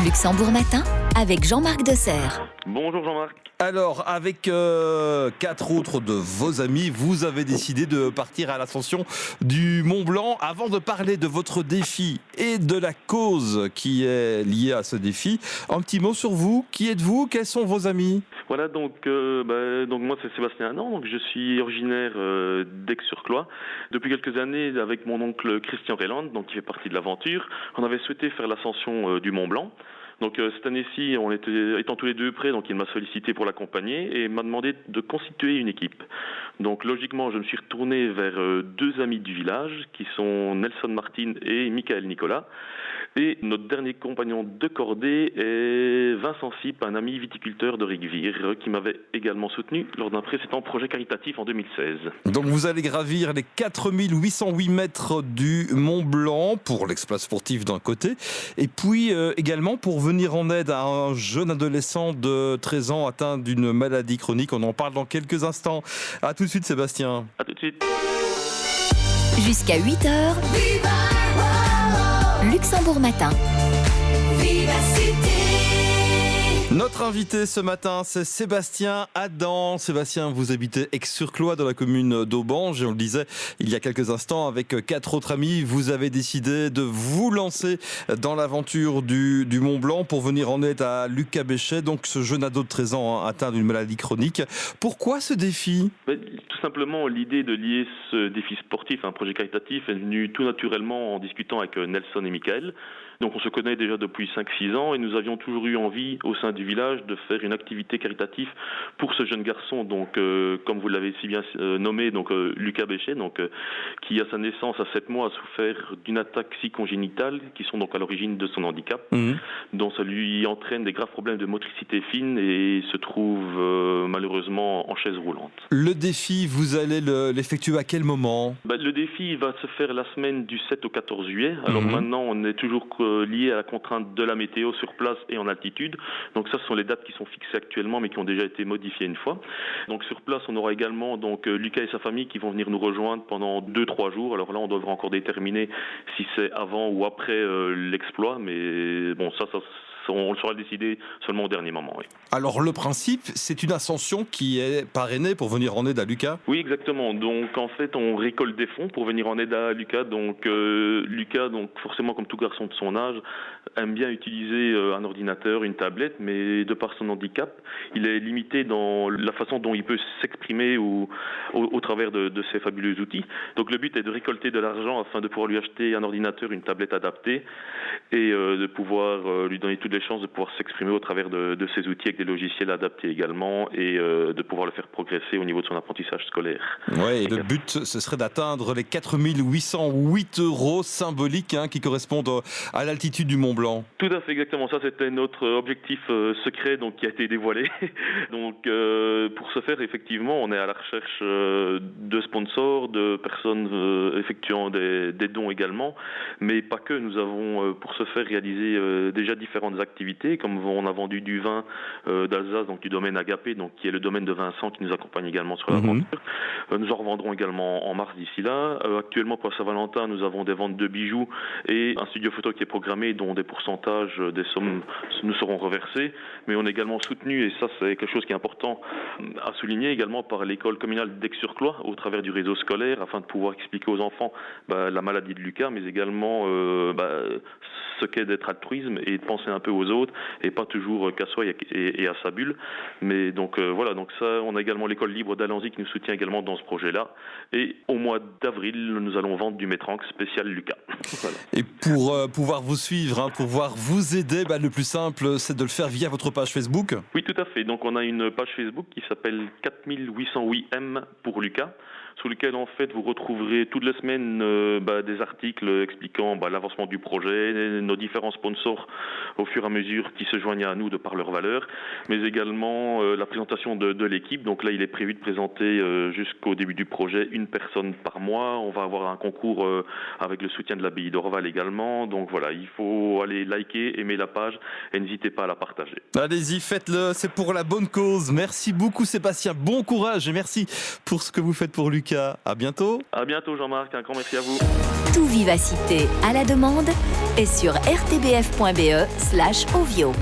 Luxembourg Matin avec Jean-Marc Desserre. Bonjour Jean-Marc. Alors, avec 4 autres de vos amis, vous avez décidé de partir à l'ascension du Mont Blanc. Avant de parler de votre défi et de la cause qui est liée à ce défi, un petit mot sur vous. Qui êtes-vous? Quels sont vos amis? Voilà, donc moi c'est Sébastien Adam, donc je suis originaire d'Aix-sur-Cloît. Depuis quelques années, avec mon oncle Christian Reland, donc qui fait partie de l'aventure, on avait souhaité faire l'ascension du Mont Blanc. Donc cette année-ci, étant tous les deux prêts, donc il m'a sollicité pour l'accompagner et m'a demandé de constituer une équipe. Donc logiquement, je me suis retourné vers deux amis du village qui sont Nelson Martin et Michael Nicolas. Et notre dernier compagnon de cordée est Vincent Sipe, un ami viticulteur de Rigvire, qui m'avait également soutenu lors d'un précédent projet caritatif en 2016. Donc vous allez gravir les 4808 mètres du Mont Blanc pour l'exploit sportif d'un côté, et puis également pour venir en aide à un jeune adolescent de 13 ans atteint d'une maladie chronique. On en parle dans quelques instants. À tout de suite Sébastien. À tout de suite. Jusqu'à 8h, Luxembourg Matin. Notre invité ce matin, c'est Sébastien Adam. Sébastien, vous habitez Aix-sur-Cloît dans la commune d'Aubange. Et on le disait il y a quelques instants, avec 4 autres amis, vous avez décidé de vous lancer dans l'aventure du Mont Blanc pour venir en aide à Lucas Béchet, donc ce jeune ado de 13 ans atteint d'une maladie chronique. Pourquoi ce défi ? Tout simplement, l'idée de lier ce défi sportif à un projet caritatif est venue tout naturellement en discutant avec Nelson et Michael. Donc on se connaît déjà depuis 5-6 ans et nous avions toujours eu envie au sein du village de faire une activité caritative pour ce jeune garçon, donc comme vous l'avez si bien nommé, donc Lucas Béchet, donc qui à sa naissance à 7 mois a souffert d'une ataxie congénitale qui sont donc à l'origine de son handicap, dont ça lui entraîne des graves problèmes de motricité fine et se trouve malheureusement en chaise roulante. Le défi, vous allez l'effectuer à quel moment ? Le défi va se faire la semaine du 7 au 14 juillet. Alors maintenant, on est toujours lié à la contrainte de la météo sur place et en altitude. Donc ça, ce sont les dates qui sont fixées actuellement, mais qui ont déjà été modifiées une fois. Donc sur place, on aura également Lucas et sa famille qui vont venir nous rejoindre pendant 2-3 jours. Alors là, on devra encore déterminer si c'est avant ou après l'exploit, mais bon, ça on le saura décider seulement au dernier moment. Oui. Alors le principe, c'est une ascension qui est parrainée pour venir en aide à Lucas ? Oui, exactement. Donc en fait, on récolte des fonds pour venir en aide à Lucas. Donc Lucas, forcément comme tout garçon de son âge, aime bien utiliser un ordinateur, une tablette, mais de par son handicap, il est limité dans la façon dont il peut s'exprimer au travers de ces fabuleux outils. Donc le but est de récolter de l'argent afin de pouvoir lui acheter un ordinateur, une tablette adaptée et de pouvoir lui donner toutes les chances de pouvoir s'exprimer au travers de ces outils avec des logiciels adaptés également et de pouvoir le faire progresser au niveau de son apprentissage scolaire. Oui, et le but, ce serait d'atteindre les 4808 € symboliques qui correspondent à l'altitude du Mont Blanc. Tout à fait, exactement. Ça, c'était notre objectif secret qui a été dévoilé. Donc, pour ce faire, effectivement, on est à la recherche de sponsors, de personnes effectuant des dons également, mais pas que. Nous avons, pour ce faire, réalisé déjà différentes activités, comme on a vendu du vin d'Alsace, donc du domaine Agapé, donc qui est le domaine de Vincent qui nous accompagne également sur l'aventure. Nous en revendrons également en mars d'ici là. Actuellement, pour Saint-Valentin, nous avons des ventes de bijoux et un studio photo qui est programmé, dont des pourcentages des sommes nous seront reversés. Mais on est également soutenu, et ça c'est quelque chose qui est important à souligner, également par l'école communale d'Aix-sur-Cloît, au travers du réseau scolaire, afin de pouvoir expliquer aux enfants la maladie de Lucas, mais également ce qu'est d'être altruisme et de penser un peu aux autres et pas toujours qu'à soi et à sa bulle. Mais donc voilà, donc ça, on a également l'école libre d'Alanzy qui nous soutient également dans ce projet-là. Et au mois d'avril, nous allons vendre du métranx spécial Lucas. Voilà. Et pour pouvoir vous suivre, pour pouvoir vous aider, le plus simple, c'est de le faire via votre page Facebook. Oui, tout à fait. Donc on a une page Facebook qui s'appelle 4808M pour Lucas, sous lequel en fait vous retrouverez toutes les semaines des articles expliquant l'avancement du projet, nos différents sponsors au fur et à mesure qui se joignent à nous de par leur valeur, mais également la présentation de l'équipe. Donc là, il est prévu de présenter jusqu'au début du projet une personne par mois. On va avoir un concours avec le soutien de l'abbaye d'Orval également. Donc voilà, il faut aller liker, aimer la page et n'hésitez pas à la partager. Allez-y, faites-le, c'est pour la bonne cause. Merci beaucoup Sébastien, bon courage et merci pour ce que vous faites pour Lucas. À bientôt. À bientôt Jean-Marc, un grand merci à vous. Tout Vivacité à la demande est sur rtbf.be/ovio.